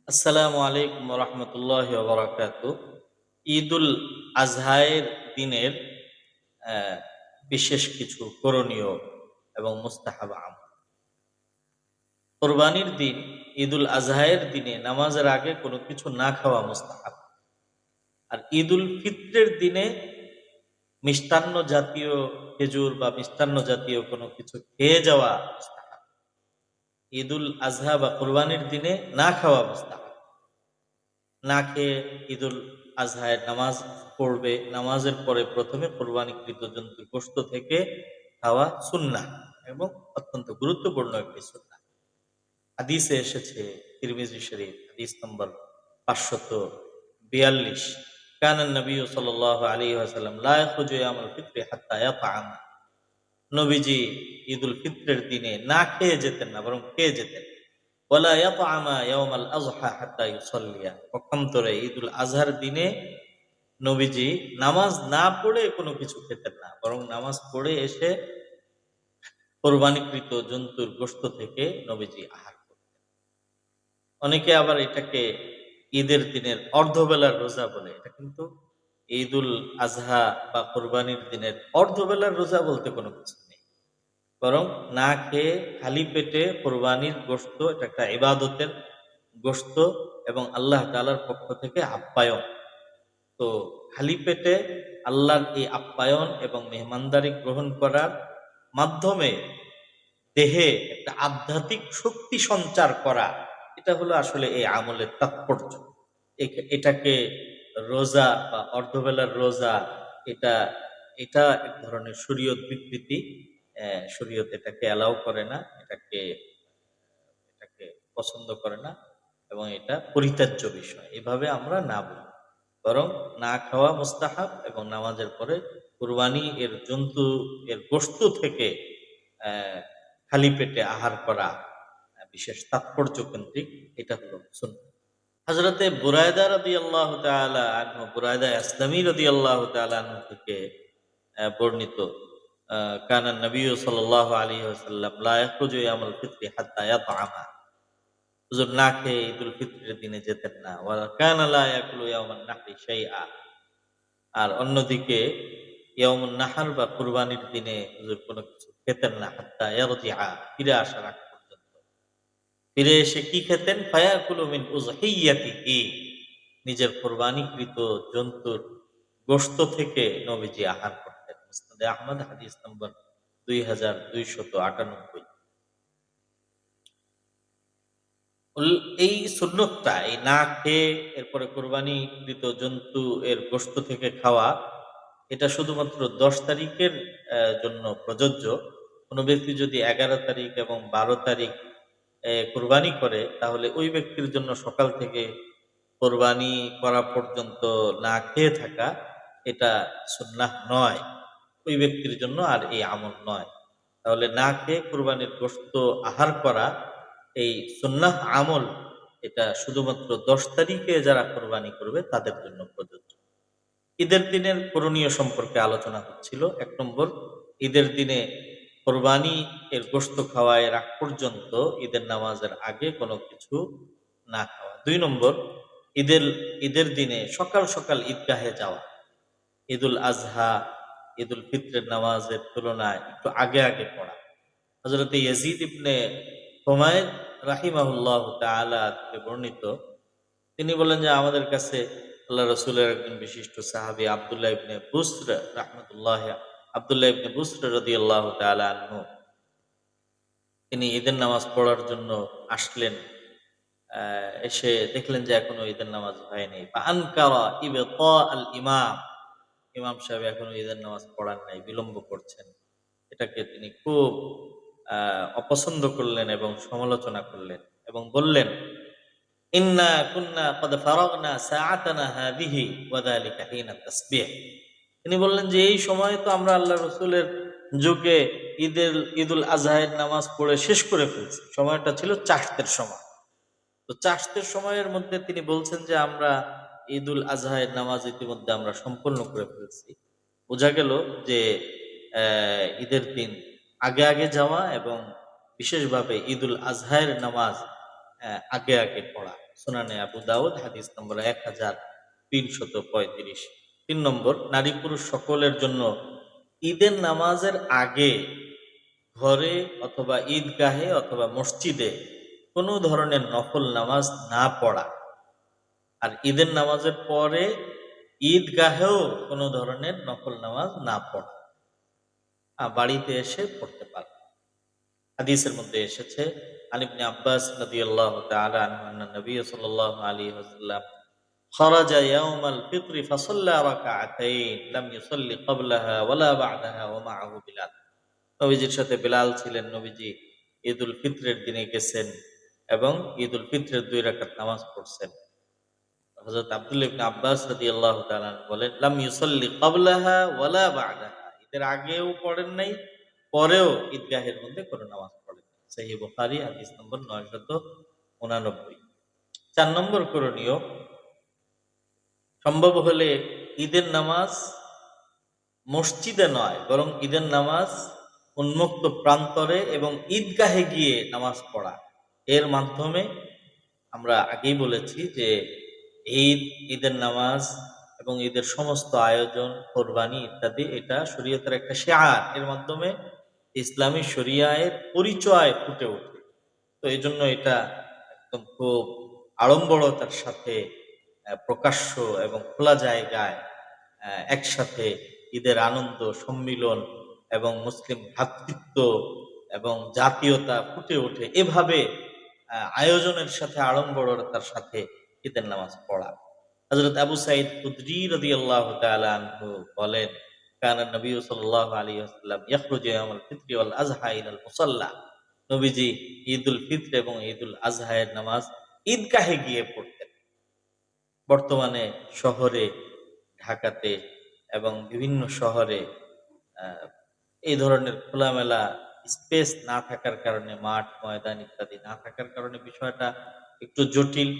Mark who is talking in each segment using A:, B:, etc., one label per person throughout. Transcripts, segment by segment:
A: আসসালামু আলাইকুম রহমতুল্লাহ বারাকাত। ঈদুল আজহায়ের দিনের আহ, বিশেষ কিছু করণীয় এবং মুস্তাহাব আমল। কোরবানির দিন, ঈদুল আজহায়ের দিনে নামাজের আগে কোনো কিছু না খাওয়া মুস্তাহাব। আর ঈদুল ফিত্রের দিনে মিষ্টান্ন জাতীয় খেজুর বা মিষ্টান্ন জাতীয় কোনো কিছু খেয়ে যাওয়া মুস্তাহাব। ঈদুল আজহা বা কোরবানির দিনে না খাওয়া মুস্তাহাব। না খেয়ে ঈদুল আজহায়ের নামাজ পড়বে। নামাজের পরে প্রথমে কোরবানিকৃত জন্তুর গোশত থেকে খাওয়া সুন্নাহ এবং অত্যন্ত গুরুত্বপূর্ণ একটি সুন্নাহ। হাদিসে এসেছে, তিরমিজি শরীফ হাদিস নম্বর 542, কান নবী সাল্লাল্লাহু আলাইহি ওয়াসাল্লাম লা ইয়াখরুজু ইয়াউমাল ফিত্রি হাত্তা ইয়াতআম। নবীজি ঈদুল ফিত্রের দিনে না খেয়ে যেতেন না, বরং খেয়ে যেতেন। ওয়ালা ইয়াতআমা ইয়াউমাল আযহা হাত্তা ইউসাল্লিয়া। পক্ষান্তরে ঈদুল আজহার দিনে নবীজি নামাজ না পড়ে কোনো কিছু খেতেন না, বরং নামাজ পড়ে এসে কোরবানিকৃত জন্তুর গোশত থেকে নবীজি আহার করতেন। অনেকে আবার এটাকে ঈদের দিনের অর্ধবেলার রোজা বলে। এটা কিন্তু ঈদুল আজহা বা কোরবানির দিনের অর্ধবেলার রোজা বলতে কোনো কিছু নেই, বরং না খেয়ে খালি পেটে কোরবানির গোশত, এটা একটা ইবাদতের গোশত এবং আল্লাহ তাআলার পক্ষ থেকে আপ্যায়ন। তো খালি পেটে আল্লাহর এই আপ্যায়ন এবং মেহমানদারি গ্রহণ করার মাধ্যমে দেহে একটা আধ্যাত্মিক শক্তি সঞ্চার করা, এটা হলো আসলে এই আমলের তাৎপর্য। এটাকে রোজা বা অর্ধবেলার রোজা, এটা এটা এক ধরনের শরীয়ত বিকৃতি। শরীয়ত এটাকে অ্যালাউ করে না, এটাকে এটাকে পছন্দ করে না এবং এটা পরিত্যাজ্য বিষয়। এভাবে আমরা না বলি, বরং না খাওয়া মুস্তাহাব এবং নামাজের পরে কুরবানি এর জন্তু এর গোশত থেকে আহ, খালি পেটে আহার করা বিশেষ তাৎপর্য কেন্দ্রিক। এটা হলো সুন্নাহ। হযরতে বুরায়দা রাদিয়াল্লাহু তাআলা আনহু, বুরায়দা ইসলামী রাদিয়াল্লাহু তাআলা আনহু থেকে বর্ণিত, কানা নবী সাল্লাল্লাহু আলাইহি ওয়াসাল্লাম লা ইয়াখরুজু ইয়াউমাল ফিত্রি হাত্তা ইয়াতআমা। হুজুর না খেয়ে ঈদুল ফিত্রের দিনে যেতেন না। ওয়া কানা লা ইয়াকুলু ইয়াউমান নাহরি শাইআ। আর অন্যদিকে ইয়াউমুন নাহার বা কুরবানির দিনে হুজুর কোনো কিছু খেতেন না, হাত্তা ইয়ারজিআ, ফিরে আসার আগ পর্যন্ত। ফিরে এসে কি খেতেন? ফায়াকুলু মিন উযহিয়্যাতিহি, নিজের কোরবানিকৃত জন্তুর গোশত থেকে নবীজি আহার করতেন। মুসনাদে আহমদ হাদিস নম্বর 2298। এই সুন্নতটা, এই না খেয়ে এরপরে কোরবানিকৃত জন্তু এর গোশত থেকে খাওয়া, এটা শুধুমাত্র 10 তারিখের জন্য প্রযোজ্য। কোনো ব্যক্তি যদি 11 তারিখ এবং 12 তারিখ কোরবানি করে, তাহলে ওই ব্যক্তির জন্য সকাল থেকে কোরবানি করা পর্যন্ত না খেয়ে থাকা, এটা সুন্নাহ নয়। ওই ব্যক্তির জন্য আর এই আমল নয়। তাহলে না খেয়ে কোরবানির গোশত আহার করা, এই সুন্নাহ আমল, এটা শুধুমাত্র 10 তারিখে যারা কোরবানি করবে তাদের জন্য প্রযোজ্য। ঈদের দিনের করণীয় সম্পর্কে আলোচনা হচ্ছিল। 1 নম্বর, ঈদের দিনে কোরবানি এর গোশত খাওয়া এর আগ পর্যন্ত ঈদের নামাজের আগে কোনো কিছু না খাওয়া। 2 নম্বর, ঈদের ঈদের দিনে সকাল সকাল ঈদগাহে যাওয়া। ঈদুল আজহা, ঈদুল ফিত্রের নামাজের তুলনায় একটু আগে আগে পড়া। হযরত ইয়াজিদ ইবনে হুমায়দ রাহিমাহুল্লাহ তাআলা থেকে বর্ণিত, তিনি বলেন যে আমাদের কাছে আল্লাহ রসুলের একজন বিশিষ্ট সাহাবী আব্দুল্লাহ ইবনে বুসর রাহমাতুল্লাহ, আব্দুল্লাহ ইবনে বুসর রাদিয়াল্লাহু তাআলা আনহু, তিনি ঈদের নামাজ পড়ার জন্য আসলেন। এসে দেখলেন যে এখনো ঈদের নামাজ হয়নি। ফাআনকারা ইবতা আল ইমাম, ইমাম সাহেব এখনো ঈদের নামাজ পড়ান নাই, বিলম্ব করছেন। এটাকে তিনি খুব অপছন্দ করলেন এবং সমালোচনা করলেন এবং বললেন, ইন্না কুন্না ক্বাদ ফারাগনা সাআতানা হাযিহি ওয়া যালিকা হিনা তাসবিহ। তিনি বললেন যে এই সময়ে তো আমরা আল্লাহ রসুলের যুগে ঈদুল আজহায়ের নামাজ পড়ে শেষ করে ফেলছি। সময়টা ছিল চাশতের সময়। তো চাশতের সময়ের মধ্যে তিনি বলছেন যে আমরা ঈদুল আজহায়ের নামাজ ইতিমধ্যে আমরা সম্পন্ন করে ফেলছি। বোঝা গেল যে ঈদের দিন আগে আগে যাওয়া এবং বিশেষভাবে ঈদুল আজহায়ের নামাজ আগে আগে পড়া, সুনানে আবু দাউদ হাদিস নম্বর 1335। 3 নম্বর, নারী পুরুষ সকলের জন্য ঈদের নামাজের আগে ঘরে অথবা ঈদগাহে অথবা মসজিদে কোনো ধরনের নফল নামাজ না পড়া, আর ঈদের নামাজের পরে ঈদগাহেও কোনো ধরনের নফল নামাজ না পড়া, বাড়িতে এসে পড়তে পারে। হাদিসের মধ্যে এসেছে, আন ইবনে আব্বাস রাদিয়াল্লাহু তাআলা আনহু আন্না নবী সাল্লাল্লাহু আলাইহি ওয়াসাল্লাম খারাজা ইয়াউমাল ফিত্রি ফাসাল্লা রাকাআতাইন লাম ইউসাল্লি ক্বাবলাহা ওয়ালা বা'দাহা ওয়া মা'আহু বিলাল। নবীজির সাথে বিলাল ছিলেন। নবীজি ঈদুল ফিত্রের দিনে গেছেন এবং ঈদুল ফিত্রের 2 রাকাত নামাজ পড়ছেন। হযরত আব্দুল্লাহ ইবনে আব্বাস রাদিয়াল্লাহু তাআলা বলেন, লাম ইউসাল্লি ক্বাবলাহা ওয়ালা বা'দাহা, ঈদের আগেও পড়েন নাই, পরেও ঈদগাহের মধ্যে কোনো নামাজ পড়েন নাই। সহিহ বুখারী হাদিস নম্বর 989। 4 নম্বর করণীয়, সম্ভব হলে ঈদের নামাজ মসজিদে নয় বরং ঈদের নামাজ উন্মুক্ত প্রান্তরে এবং ঈদগাহে গিয়ে নামাজ পড়া। এর মাধ্যমে আমরা আগেই বলেছি যে ঈদের নামাজ এবং ঈদের সমস্ত আয়োজন, কোরবানি ইত্যাদি, এটা শরীয়তের একটা শিআর। এর মাধ্যমে ইসলামী শরিয়ায়ের পরিচয় ফুটে ওঠে। তো এই জন্য এটা একদম খুব আড়ম্বরতার সাথে প্রকাশ্য এবং খোলা জায়গায় একসাথে ঈদের আনন্দ, সম্মিলন এবং মুসলিম ভ্রাতৃত্ব এবং জাতীয়তা ফুটে ওঠে, এভাবে আয়োজনের সাথে আড়ম্বরতার সাথে ঈদের নামাজ পড়া। হযরত আবু সাঈদ খুদরী রাদিয়াল্লাহু তাআলা আনহু বলেন, কানা নবী সাল্লাল্লাহু আলাইহি ওয়াসাল্লাম ইয়াখরুজু ইয়াউমাল ফিত্রি ওয়াল আযহা ইলাল মুসাল্লা। নবীজি ঈদুল ফিত্র এবং ঈদুল আযহায়ের নামাজ ঈদগাহে গিয়ে পড়তেন। বর্তমানে শহরে, ঢাকাতে এবং বিভিন্ন শহরে এই ধরনের খোলামেলা স্পেস না থাকার কারণে, মাঠ ময়দান ইত্যাদি না থাকার কারণে বিষয়টা একটু জটিল,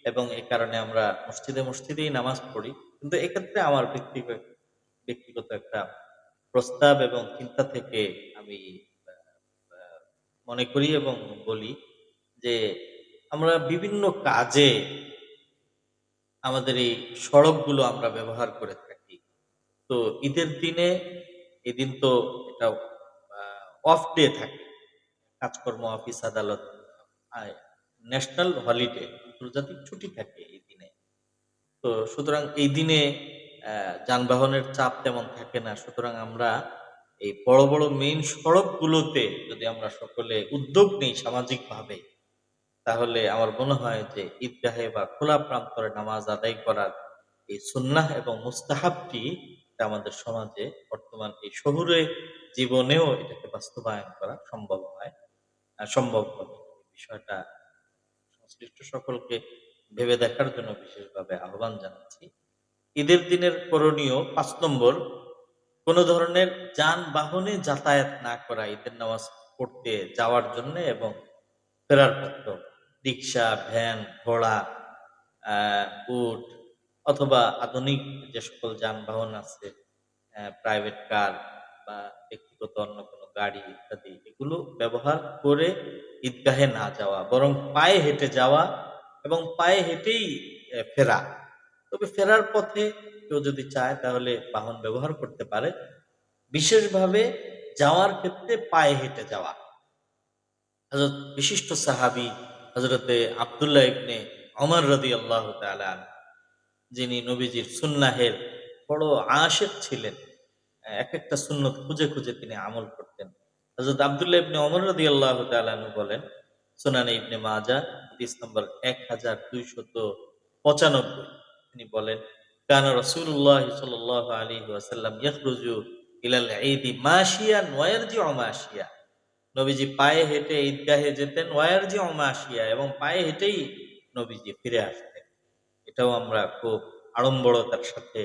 A: এবং এই কারণে আমরা মসজিদে মসজিদেই নামাজ পড়ি। কিন্তু এক্ষেত্রে আমার ব্যক্তিগত একটা প্রস্তাব এবং চিন্তা থেকে আমি মনে করি এবং বলি যে আমরা বিভিন্ন কাজে আমাদের এই সড়কগুলো আমরা ব্যবহার করে থাকি। তো ঈদের দিনে, এদিন তো এটা অফ ডে থাকে, কাজকর্ম, অফিস আদালত, ন্যাশনাল হলিডে, আন্তর্জাতিক ছুটি থাকে এই দিনে। তো সুতরাং এই দিনে যানবাহনের চাপ তেমন থাকে না। সুতরাং আমরা এই বড় বড় মেইন সড়কগুলোতে যদি আমরা সকলে উদ্যোগ নিই সামাজিকভাবে, তাহলে আমার মনে হয় যে ঈদগাহে বা খোলা প্রান্তরে নামাজ আদায় করার এই সুন্নাহ এবং মুস্তাহাবটি এটা আমাদের সমাজে বর্তমান এই শহুরে জীবনেও এটাকে বাস্তবায়ন করা সম্ভব হয়, সম্ভব হবে। বিষয়টা সংশ্লিষ্ট সকলকে ভেবে দেখার জন্য বিশেষভাবে আহ্বান জানাচ্ছি। ঈদের দিনের করণীয় 5 নম্বর, কোনো ধরনের যানবাহনে যাতায়াত না করা ঈদের নামাজ পড়তে যাওয়ার জন্য এবং ফেরার পথেও। রিক্সা, ভ্যান, ঘোড়া, উট অথবা আধুনিক যে সকল যানবাহন আছে, প্রাইভেট কার বা ব্যক্তিগত অন্য কোনো গাড়ি ইত্যাদি, এগুলো ব্যবহার করে ঈদগাহে না যাওয়া, বরং পায়ে হেঁটে যাওয়া এবং পায়ে হেঁটেই ফেরা। তবে ফেরার পথে কেউ যদি চায় তাহলে বাহন ব্যবহার করতে পারে। বিশেষভাবে যাওয়ার ক্ষেত্রে পায়ে হেঁটে যাওয়া। হযরত বিশিষ্ট সাহাবী হযরতে আব্দুল্লাহ ইবনে ওমর রাদিয়াল্লাহু তাআলা আনহু, যিনি নবীজির সুন্নাহের বড় আশিক ছিলেন, এক একটা সুন্নত খুঁজে খুঁজে তিনি আমল করতেন। হযরত আব্দুল্লাহ ইবনে ওমর রাদিয়াল্লাহু তাআলা আনহু বলেন, সুনানে ইবনে মাজাহ হাদিস নম্বর 1295, তিনি বলেন, কানা রাসূলুল্লাহ সাল্লাল্লাহু আলাইহি ওয়াসাল্লাম ইয়াখরুজু ইলাল ঈদি মাশিয়ান ওয়া ইয়ারজিউ মাশিয়া। নবীজি পায়ে হেঁটে ঈদগাহে যেতেন, ওয়ারজিউ মাশিয়া, এবং পায়ে হেঁটেই নবীজি ফিরে আসতেন। এটাও আমরা খুব আড়ম্বরতার সাথে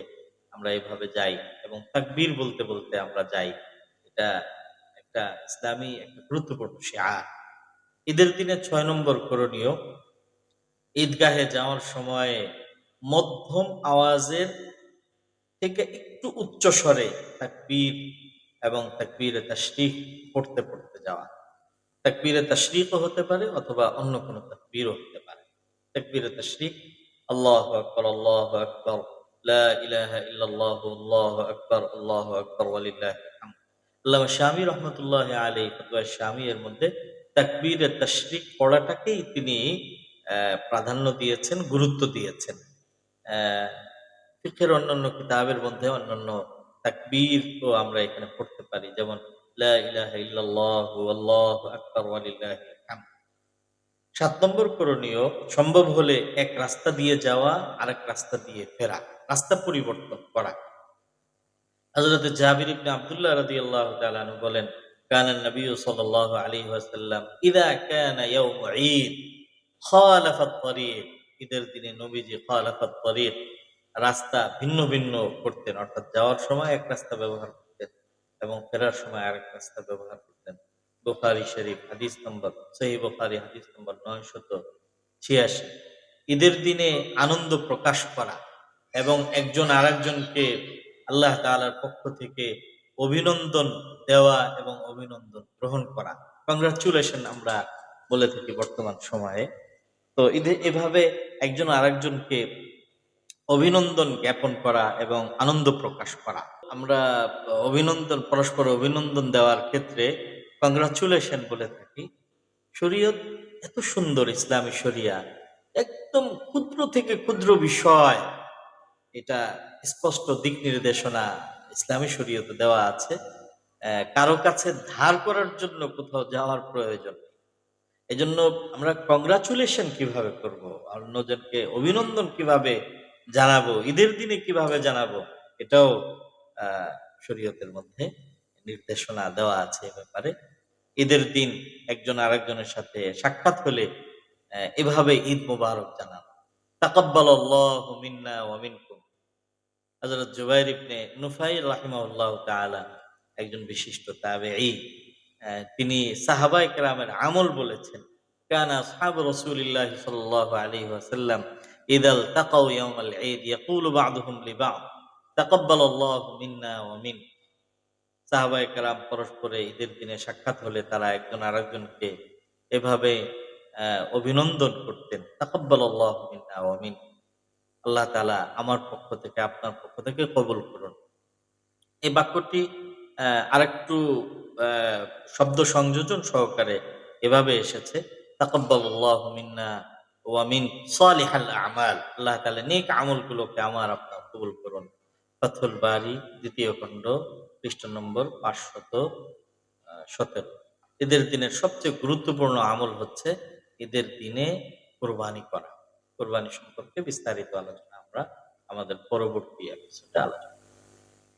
A: আমরা এভাবে যাই এবং তাকবীর বলতে বলতে আমরা যাই। এটা একটা ইসলামী একটা গুরুত্বপূর্ণ শিআর। ঈদের দিনে 6 নম্বর করণীয়, ঈদগাহে যাওয়ার সময় মধ্যম আওয়াজের থেকে একটু উচ্চ স্বরে তাকবীর এবং তাকবীরে তাশরিক পড়তে পড়তে যাওয়া। তাকবীরে তাশরিকও হতে পারে অথবা অন্য কোনো তাকবীরও হতে পারে। তাকবীরে তাশরিক, আল্লাহু আকবার, আল্লাহু আকবার, লা ইলাহা ইল্লাল্লাহু, আল্লাহু আকবার, আল্লাহু আকবার, ওয়ালিল্লাহিল হামদ। আল্লামা শামী রহমাতুল্লাহি আলাইহি ফতোয়া শামী এর মধ্যে তাকবীরে তাশরিক পড়াটাকেই তিনি প্রাধান্য দিয়েছেন, গুরুত্ব দিয়েছেন। অ্যা ফিকহের অন্যান্য কিতাবের মধ্যে অন্যান্য তাকবীরও আমরা এখানে পড়তে পারি। যেমন লা ইলাহা ইল্লাল্লাহু, আল্লাহু আকবার, ওয়ালিল্লাহিল হামদ। ৭ নম্বর করণীয়, সম্ভব হলে এক রাস্তা দিয়ে যাওয়া, আরেক রাস্তা দিয়ে ফেরা। রাস্তা পরিবর্তন করা। হযরত জাবির ইবনে আব্দুল্লাহ রাদিয়াল্লাহু তাআলা আনহু বলেন, কানা নবী সাল্লাল্লাহু আলাইহি ওয়াসাল্লাম ইযা কানা ইয়াউম ঈদ খালাফা আত-তরিক। ঈদের দিনে নবীজি খালাফা আত-তরিক, রাস্তা ভিন্ন ভিন্ন করতেন। অর্থাৎ যাওয়ার সময় এক রাস্তা ব্যবহার করতেন এবং ফেরার সময় আরেক রাস্তা ব্যবহার করতেন। বুখারী শরীফ হাদিস নম্বর, সহিহ বুখারী হাদিস নম্বর ৯৮৬। ঈদের দিনে আনন্দ প্রকাশ করা এবং একজন আরেকজনকে আল্লাহ তাআলার পক্ষ থেকে অভিনন্দন দেওয়া এবং অভিনন্দন গ্রহণ করা। কংগ্রাচুলেশন আমরা বলে থাকি বর্তমান সময়ে। তো এভাবে একজন আরেকজনকে অভিনন্দন জ্ঞাপন করা এবং আনন্দ প্রকাশ করা। আমরা পরস্পর অভিনন্দন দেওয়ার ক্ষেত্রে কংগ্রাচুলেশন বলে থাকি। শরীয়ত এত সুন্দর, ইসলামী শরিয়া একদম ক্ষুদ্র থেকে ক্ষুদ্র বিষয়, এটা স্পষ্ট দিক নির্দেশনা ইসলামী শরীয়তে দেওয়া আছে। কারো কাছে ধার করার জন্য কোথাও যাওয়ার প্রয়োজন নেই। এজন্য আমরা কংগ্রাচুলেশন কিভাবে করব, অন্যজনকে অভিনন্দন কিভাবে জানাবো, ঈদের দিনে কিভাবে জানাবো, এটাও শরীয়তের মধ্যে নির্দেশনা দেওয়া আছে এ ব্যাপারে। ঈদের দিন একজন আরেকজনের সাথে সাক্ষাৎ হলে এভাবে ঈদ মোবারক জানানো। তাকাব্বালাল্লাহু মিন্না ওয়া মিনকুম। হযরত জুবাইর ইবনে নুফাইল রাহিমাহুল্লাহু তাআলা একজন বিশিষ্ট তাবেঈ, তিনি সাহাবায়ে কেরামের আমল বলেছেন। কানা আসহাবু রাসূলিল্লাহি সাল্লাল্লাহু আলাইহি ওয়াসাল্লাম ইযাল তাকাউ ইয়াওমাল ঈদ ইয়াকুলু বা'দুহুম লিবা'দ তাকাব্বালাল্লাহু মিন্না ওয়া মিন। সাহাবায়ে কেরাম পরস্পরে ঈদের দিনে সাক্ষাৎ হলে তারা একজন আরেকজনকে এভাবে অভিনন্দন করতেন, তাকাব্বালাল্লাহু মিন্না ওয়া মিন। আল্লাহ তাআলা আমার পক্ষ থেকে আপনার পক্ষ থেকে কবুল করুন। এই বাক্যটি আরেকটু আ শব্দ সংযোজন সহকারে এভাবে এসেছে, তাকাব্বালাল্লাহু মিন্না ওয়া মিন সালিহাল আমাল। আল্লাহ তাআলা নেক আমলগুলোকে আমার আপনার কবুল করুন। ফাথুল বারী ২য় খণ্ড পৃষ্ঠা নম্বর ৫১৭। ঈদের দিনের সবচেয়ে গুরুত্বপূর্ণ আমল হচ্ছে ঈদের দিনে কুরবানি করা। কুরবানি সম্পর্কে বিস্তারিত আলোচনা আমরা আমাদের পরবর্তী এপিসোডে আলোচনা করব।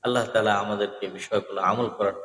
A: আল্লাহ তাআলা আমাদেরকে বিষয়গুলো আমল করার